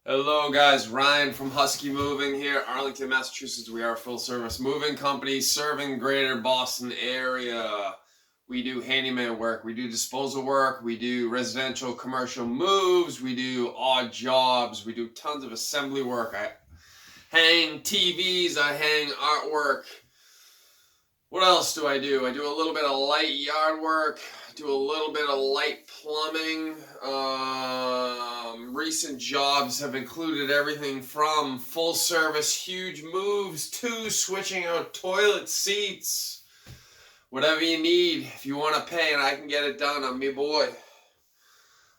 Hello guys, Ryan from Husky Moving here, Arlington, Massachusetts. We are a full service moving company serving greater Boston area. We do handyman work, we do disposal work, we do residential commercial moves, we do odd jobs, we do tons of assembly work. I hang TVs, I hang artwork. What else do? I do a little bit of light yard work, do a little bit of light plumbing. Recent jobs have included everything from full service huge moves to switching out toilet seats. Whatever you need, if you want to pay and I can get it done, I'm your boy.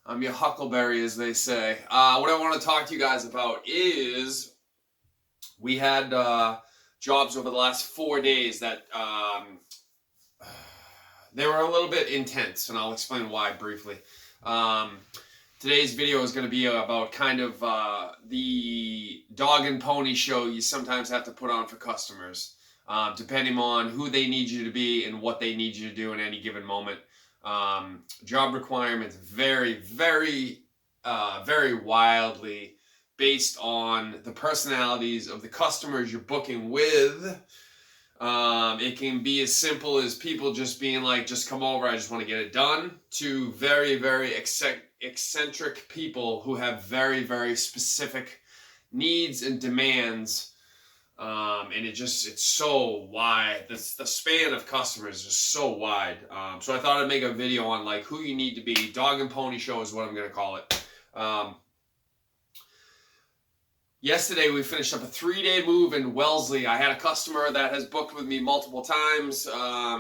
I'm your huckleberry, as they say. What I want to talk to you guys about is we had jobs over the last 4 days that they were a little bit intense, and I'll explain why briefly. Today's video is going to be about kind of the dog and pony show you sometimes have to put on for customers, depending on who they need you to be and what they need you to do in any given moment. Job requirements vary very wildly based on the personalities of the customers you're booking with. It can be as simple as people just being like, just come over, I just want to get it done, to very eccentric people who have very specific needs and demands. And it's so wide. The span of customers is so wide. So I thought I'd make a video on like who you need to be. Dog and pony show is what I'm going to call it. Yesterday, we finished up a 3-day move in Wellesley. I had a customer that has booked with me multiple times.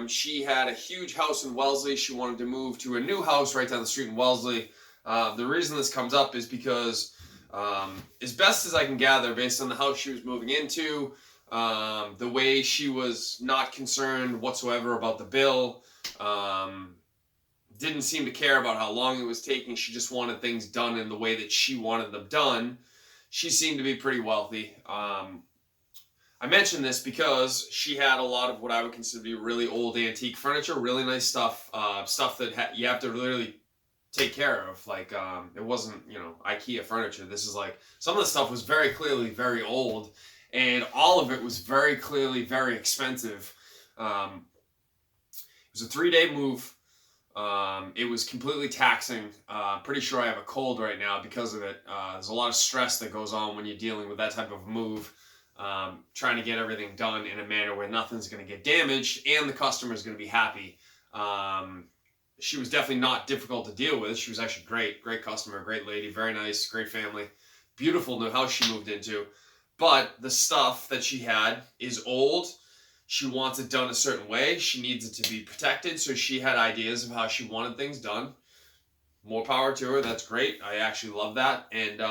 She had a huge house in Wellesley. She wanted to move to a new house right down the street in Wellesley. The reason this comes up is because, as best as I can gather, based on the house she was moving into, the way she was not concerned whatsoever about the bill, didn't seem to care about how long it was taking. She just wanted things done in the way that she wanted them done. She seemed to be pretty wealthy. I mention this because she had a lot of what I would consider to be really old antique furniture, really nice stuff, stuff that you have to literally take care of. Like, it wasn't, IKEA furniture. This is like, some of the stuff was very clearly very old, and all of it was very clearly very expensive. It was a 3-day move. It was completely taxing. Pretty sure I have a cold right now because of it. There's a lot of stress that goes on when you're dealing with that type of move, trying to get everything done in a manner where nothing's going to get damaged and the customer is going to be happy. She was definitely not difficult to deal with. She was actually great customer, great lady, very nice, great family, beautiful new house she moved into. But the stuff that she had is old. She wants it done a certain way. She needs it to be protected. So she had ideas of how she wanted things done. More power to her. That's great. I actually love that. And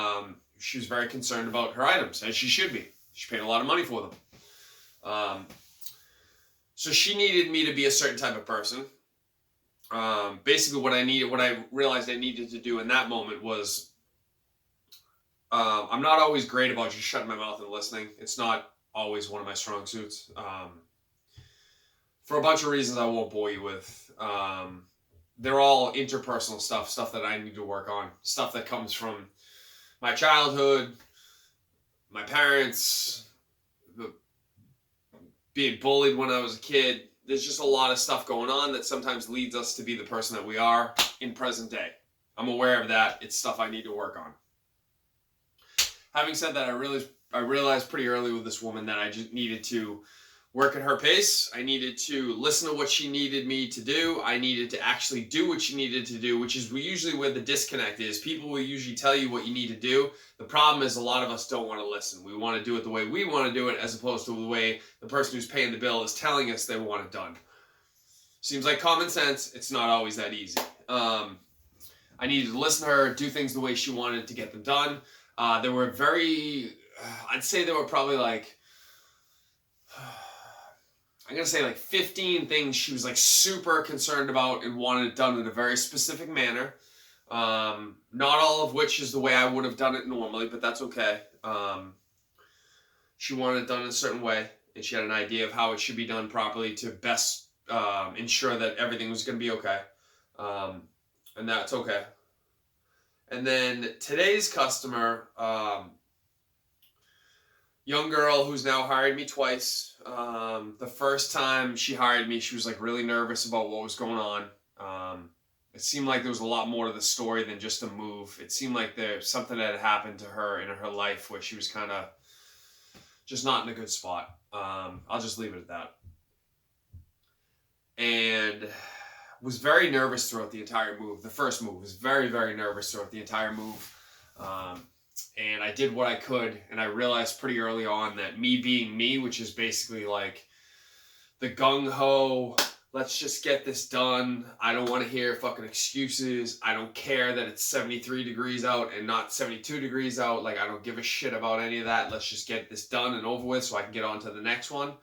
she was very concerned about her items, as she should be. She paid a lot of money for them. So she needed me to be a certain type of person. Basically, what I realized I needed to do in that moment was, I'm not always great about just shutting my mouth and listening. It's not always one of my strong suits. For a bunch of reasons I won't bore you with. They're all interpersonal stuff that I need to work on, stuff that comes from my childhood, my parents, being bullied when I was a kid. There's just a lot of stuff going on that sometimes leads us to be the person that we are in present day. I'm aware of that. It's stuff I need to work on. Having said that, I realized pretty early with this woman that I just needed to work at her pace. I needed to listen to what she needed me to do. I needed to actually do what she needed to do, which is usually where the disconnect is. People will usually tell you what you need to do. The problem is a lot of us don't want to listen. We want to do it the way we want to do it, as opposed to the way the person who's paying the bill is telling us they want it done. Seems like common sense. It's not always that easy. I needed to listen to her, do things the way she wanted to get them done. There were I'd say there were probably like, I'm going to say like 15 things she was like super concerned about and wanted it done in a very specific manner. Not all of which is the way I would have done it normally, but that's okay. She wanted it done in a certain way, and she had an idea of how it should be done properly to best ensure that everything was going to be okay. And that's okay. And then today's customer, young girl who's now hired me twice. The first time she hired me, she was like really nervous about what was going on. It seemed like there was a lot more to the story than just a move. It seemed like there's something that had happened to her in her life where she was kind of just not in a good spot. I'll just leave it at that. And was very nervous throughout the entire move. The first move was very, very nervous throughout the entire move. And I did what I could, and I realized pretty early on that me being me, which is basically like the gung-ho, let's just get this done. I don't want to hear fucking excuses. I don't care that it's 73 degrees out and not 72 degrees out. Like, I don't give a shit about any of that. Let's just get this done and over with so I can get on to the next one.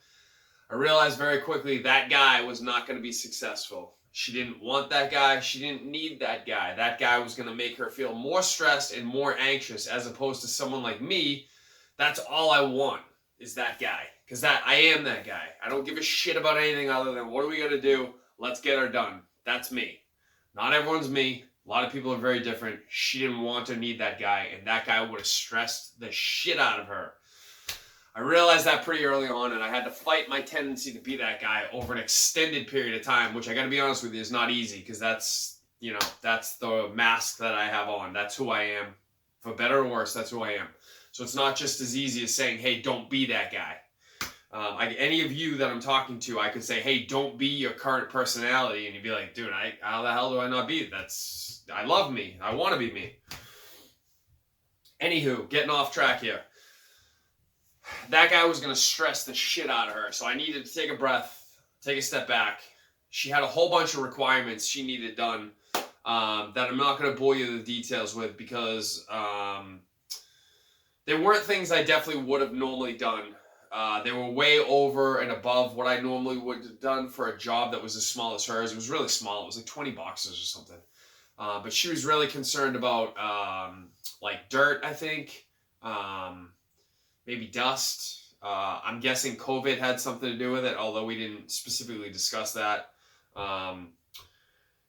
I realized very quickly that guy was not going to be successful. She didn't want that guy. She didn't need that guy. That guy was going to make her feel more stressed and more anxious, as opposed to someone like me. That's all I want is that guy. Because I am that guy. I don't give a shit about anything other than what are we going to do? Let's get her done. That's me. Not everyone's me. A lot of people are very different. She didn't want or need that guy, and that guy would have stressed the shit out of her. I realized that pretty early on, and I had to fight my tendency to be that guy over an extended period of time, which I got to be honest with you is not easy, because that's the mask that I have on. That's who I am. For better or worse, that's who I am. So it's not just as easy as saying, hey, don't be that guy. Any of you that I'm talking to, I could say, hey, don't be your current personality, and you'd be like, dude, how the hell do I not be? I love me. I want to be me. Anywho, getting off track here. That guy was going to stress the shit out of her. So I needed to take a breath, take a step back. She had a whole bunch of requirements she needed done that I'm not going to bore you the details with, because they weren't things I definitely would have normally done. They were way over and above what I normally would have done for a job that was as small as hers. It was really small. It was like 20 boxes or something. But she was really concerned about like dirt, I think. Maybe dust. I'm guessing COVID had something to do with it, although we didn't specifically discuss that.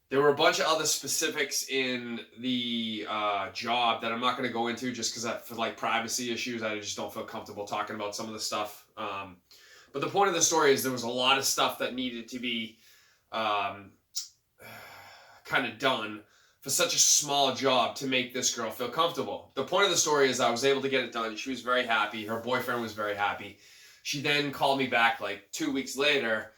There were a bunch of other specifics in the job that I'm not going to go into, just because for like privacy issues, I just don't feel comfortable talking about some of the stuff. But the point of the story is there was a lot of stuff that needed to be kind of done for such a small job to make this girl feel comfortable. The point of the story is I was able to get it done. She was very happy. Her boyfriend was very happy. She then called me back like 2 weeks later.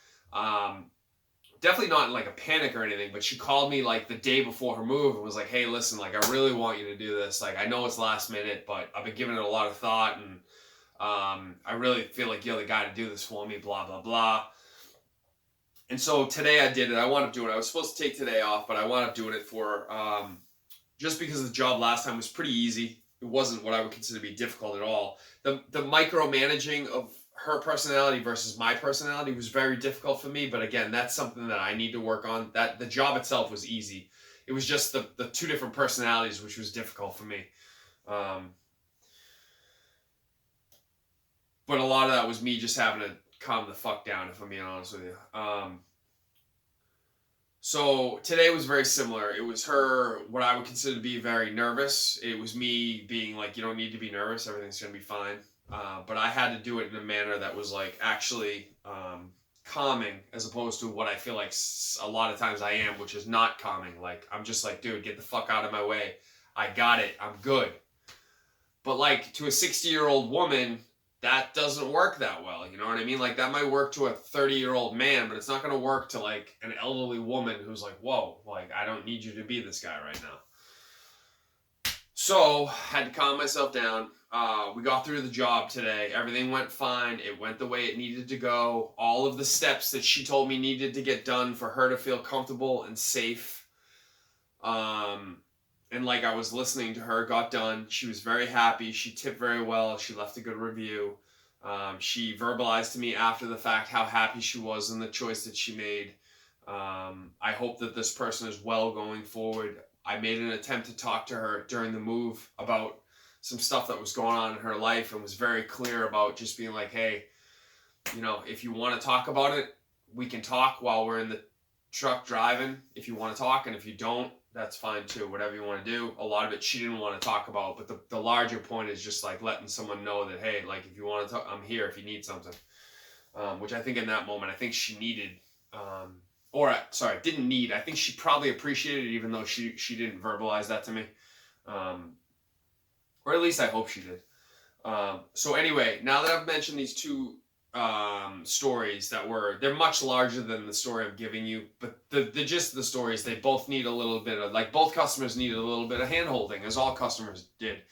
Definitely not in like a panic or anything, but she called me like the day before her move and was like, hey, listen, like I really want you to do this. Like, I know it's last minute, but I've been giving it a lot of thought, and I really feel like you're the guy to do this for me, blah, blah, blah. And so today I did it. I wound up doing it. I was supposed to take today off, but I wound up doing it for just because the job last time was pretty easy. It wasn't what I would consider to be difficult at all. The micromanaging of her personality versus my personality was very difficult for me. But again, that's something that I need to work on. That the job itself was easy. It was just the two different personalities, which was difficult for me. But a lot of that was me just having to calm the fuck down, if I'm being honest with you. So today was very similar. It was her, what I would consider to be very nervous. It was me being like, you don't need to be nervous. Everything's going to be fine. But I had to do it in a manner that was like actually calming, as opposed to what I feel like a lot of times I am, which is not calming. Like, I'm just like, dude, get the fuck out of my way. I got it. I'm good. But like to a 60-year-old woman, that doesn't work that well. You know what I mean? Like, that might work to a 30-year-old man, but it's not going to work to like an elderly woman who's like, whoa, like, I don't need you to be this guy right now. So had to calm myself down. We got through the job today. Everything went fine. It went the way it needed to go. All of the steps that she told me needed to get done for her to feel comfortable and safe. And like I was listening to her, got done. She was very happy. She tipped very well. She left a good review. She verbalized to me after the fact how happy she was in the choice that she made. I hope that this person is well going forward. I made an attempt to talk to her during the move about some stuff that was going on in her life, and was very clear about just being like, hey, you know, if you want to talk about it, we can talk while we're in the truck driving if you want to talk, and if you don't, that's fine too. Whatever you want to do. A lot of it she didn't want to talk about, but the larger point is just like letting someone know that, hey, like if you want to talk, I'm here if you need something. Which I think in that moment, I think she needed, didn't need. I think she probably appreciated it, even though she didn't verbalize that to me. Or at least I hope she did. So anyway, now that I've mentioned these two stories they're much larger than the story I'm giving you, but the gist of the stories, they both need a little bit of, like, both customers needed a little bit of hand-holding, as all customers did.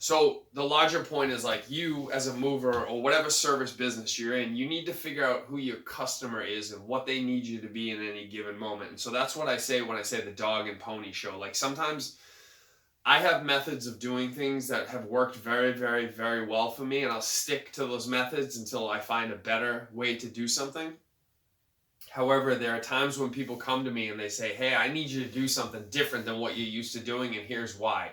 So the larger point is, like, you as a mover or whatever service business you're in, you need to figure out who your customer is and what they need you to be in any given moment. And so that's what I say when I say the dog and pony show. Like, sometimes I have methods of doing things that have worked very, very, very well for me, and I'll stick to those methods until I find a better way to do something. However, there are times when people come to me and they say, hey, I need you to do something different than what you're used to doing, and here's why.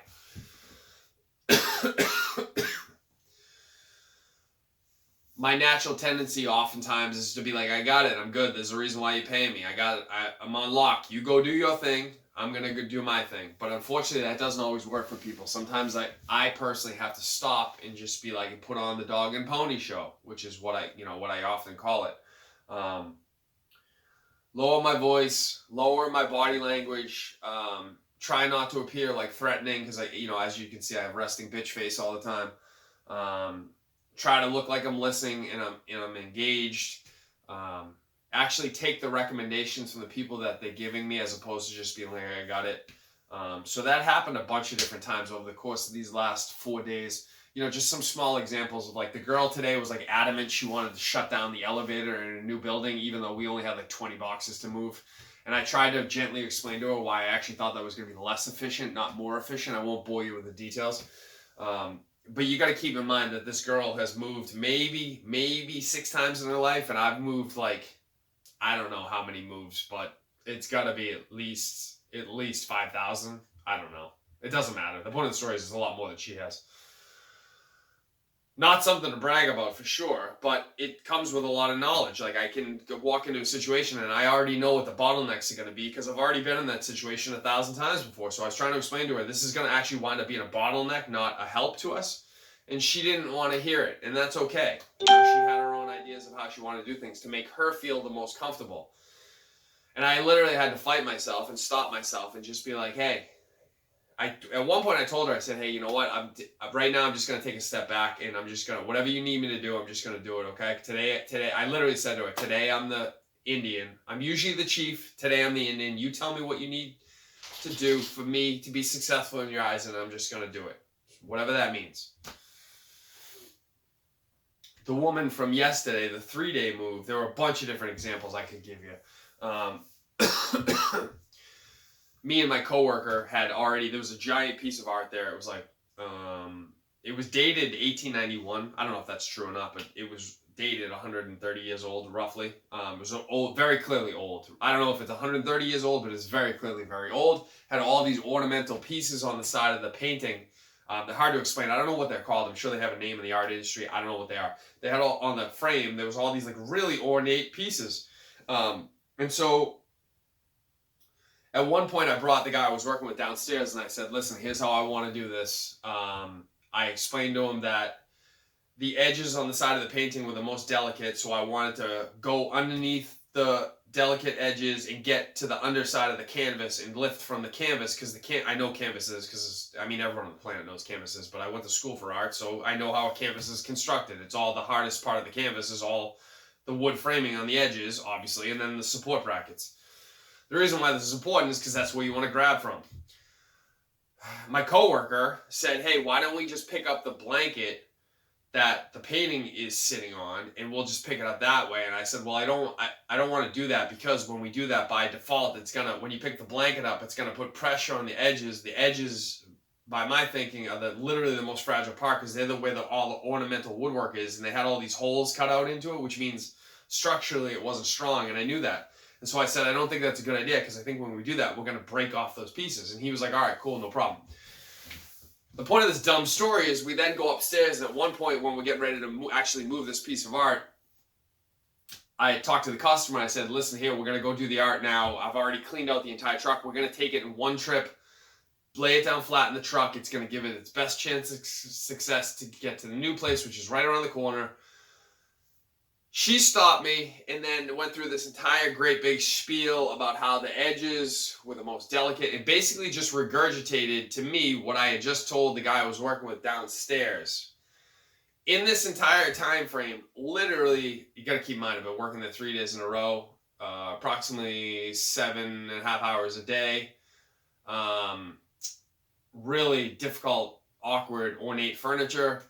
My natural tendency oftentimes is to be like, I got it, I'm good, there's a reason why you pay me, I'm on lock, you go do your thing, I'm gonna go do my thing. But unfortunately, that doesn't always work for people. Sometimes I personally have to stop and just be like, and put on the dog and pony show, which is what I often call it. Lower my voice, lower my body language, try not to appear like threatening, because as you can see, I have resting bitch face all the time. Try to look like I'm listening and I'm engaged. Actually take the recommendations from the people that they're giving me, as opposed to just being like, I got it. So that happened a bunch of different times over the course of these last 4 days. Just some small examples of, like, the girl today was like adamant she wanted to shut down the elevator in a new building, even though we only had like 20 boxes to move. And I tried to gently explain to her why I actually thought that was going to be less efficient, not more efficient. I won't bore you with the details. But you got to keep in mind that this girl has moved maybe 6 times in her life, and I've moved, like, I don't know how many moves, but it's got to be at least 5,000. I don't know. It doesn't matter. The point of the story is a lot more than she has. Not something to brag about for sure, but it comes with a lot of knowledge. Like, I can walk into a situation and I already know what the bottlenecks are going to be, because I've already been in that situation 1,000 times before. So I was trying to explain to her, this is going to actually wind up being a bottleneck, not a help to us. And she didn't want to hear it, and that's okay. She had her own ideas of how she wanted to do things to make her feel the most comfortable. And I literally had to fight myself and stop myself and just be like, hey, at one point I told her, I said, hey, you know what? Right now I'm just going to take a step back, and I'm just going to, whatever you need me to do, I'm just going to do it, okay? Today, I literally said to her, today I'm the Indian. I'm usually the chief. Today I'm the Indian. You tell me what you need to do for me to be successful in your eyes, and I'm just going to do it. Whatever that means. The woman from yesterday, the 3-day move, there were a bunch of different examples I could give you. Me and my coworker had already, there was a giant piece of art there. It was like, it was dated 1891. I don't know if that's true or not, but it was dated 130 years old, roughly. It was old, very clearly old. I don't know if it's 130 years old, but it's very clearly very old. Had all these ornamental pieces on the side of the painting. They're hard to explain. I don't know what they're called. I'm sure they have a name in the art industry. I don't know what they are. They had all on the frame. There was all these like really ornate pieces. And so at one point I brought the guy I was working with downstairs and I said, listen, here's how I want to do this. I explained to him that the edges on the side of the painting were the most delicate. So I wanted to go underneath the delicate edges and get to the underside of the canvas and lift from the canvas, because I know canvases, because everyone on the planet knows canvases, but I went to school for art, so I know how a canvas is constructed. It's all the hardest part of the canvas is all the wood framing on the edges, obviously, and then the support brackets. The reason why this is important is because that's where you want to grab from. My coworker said, hey, why don't we just pick up the blanket that the painting is sitting on, and we'll just pick it up that way. And I said, well, I don't want to do that, because when we do that, by default, when you pick the blanket up, it's gonna put pressure on the edges. The edges, by my thinking, are literally the most fragile part, because they're the way that all the ornamental woodwork is, and they had all these holes cut out into it, which means structurally it wasn't strong, and I knew that. And so I said, I don't think that's a good idea, because I think when we do that, we're gonna break off those pieces. And he was like, all right, cool, no problem. The point of this dumb story is we then go upstairs, and at one point when we're getting ready to actually move this piece of art, I talked to the customer. I said, listen here, we're going to go do the art now. I've already cleaned out the entire truck. We're going to take it in one trip, lay it down flat in the truck. It's going to give it its best chance of success to get to the new place, which is right around the corner. She stopped me and then went through this entire great big spiel about how the edges were the most delicate, and basically just regurgitated to me what I had just told the guy I was working with downstairs. In this entire time frame, literally, you got to keep in mind, I've been working there 3 days in a row, approximately 7.5 hours a day. Really difficult, awkward, ornate furniture.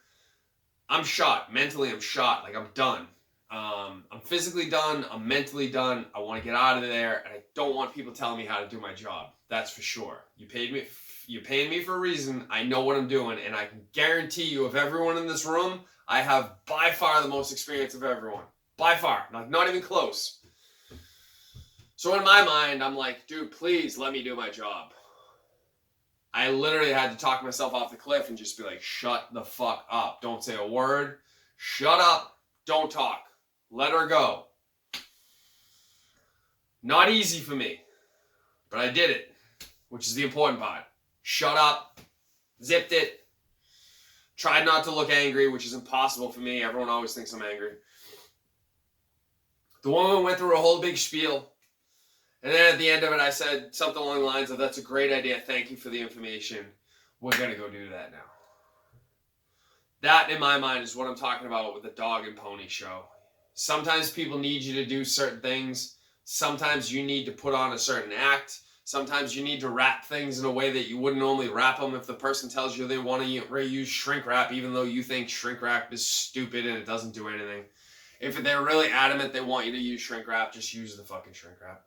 I'm shot. Mentally, I'm shot. Like, I'm done. I'm physically done. I'm mentally done. I want to get out of there, and I don't want people telling me how to do my job. That's for sure. You're paying me for a reason. I know what I'm doing, and I can guarantee you, of everyone in this room, I have by far the most experience of everyone. By far. Like, not even close. So in my mind, I'm like, dude, please let me do my job. I literally had to talk myself off the cliff and just be like, shut the fuck up. Don't say a word. Shut up. Don't talk. Let her go. Not easy for me, but I did it, which is the important part. Shut up. Zipped it. Tried not to look angry, which is impossible for me. Everyone always thinks I'm angry. The woman went through a whole big spiel. And then at the end of it, I said something along the lines of, that's a great idea. Thank you for the information. We're going to go do that now. That, in my mind, is what I'm talking about with the dog and pony show. Sometimes people need you to do certain things. Sometimes you need to put on a certain act. Sometimes you need to wrap things in a way that you wouldn't normally wrap them if the person tells you they want to use shrink wrap, even though you think shrink wrap is stupid and it doesn't do anything. If they're really adamant they want you to use shrink wrap, just use the fucking shrink wrap.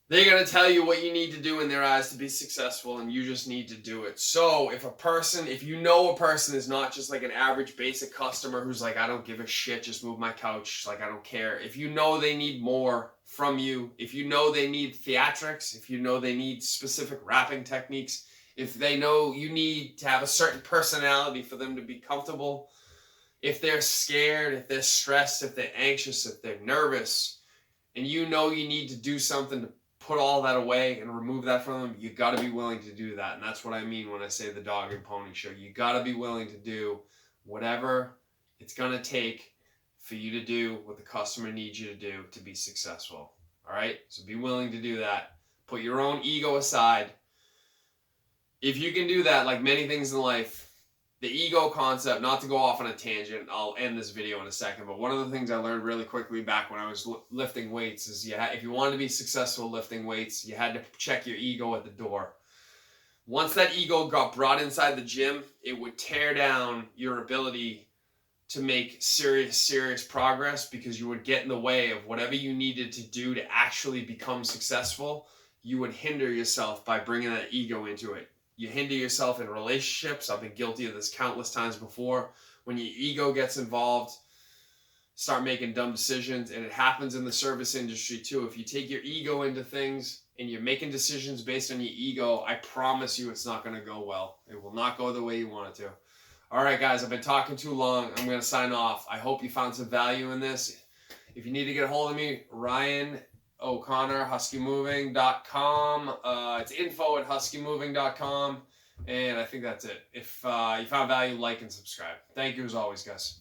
They're going to tell you what you need to do in their eyes to be successful, and you just need to do it. So if you know a person is not just like an average basic customer who's like, I don't give a shit, just move my couch, like I don't care. If you know they need more from you, if you know they need theatrics, if you know they need specific wrapping techniques, if they know you need to have a certain personality for them to be comfortable, if they're scared, if they're stressed, if they're anxious, if they're nervous, and you know you need to do something to put all that away and remove that from them, you got to be willing to do that. And that's what I mean when I say the dog and pony show. You got to be willing to do whatever it's going to take for you to do what the customer needs you to do to be successful. All right? So be willing to do that. Put your own ego aside. If you can do that, like many things in life, the ego concept, not to go off on a tangent, I'll end this video in a second, but one of the things I learned really quickly back when I was lifting weights is if you wanted to be successful lifting weights, you had to check your ego at the door. Once that ego got brought inside the gym, it would tear down your ability to make serious progress, because you would get in the way of whatever you needed to do to actually become successful. You would hinder yourself by bringing that ego into it. You hinder yourself in relationships. I've been guilty of this countless times before. When your ego gets involved, start making dumb decisions. And it happens in the service industry too. If you take your ego into things and you're making decisions based on your ego, I promise you it's not going to go well. It will not go the way you want it to. All right, guys, I've been talking too long. I'm going to sign off. I hope you found some value in this. If you need to get a hold of me, Ryan O'Connor, huskymoving.com. It's info@huskymoving.com. And I think that's it. If you found value, like and subscribe. Thank you as always, guys.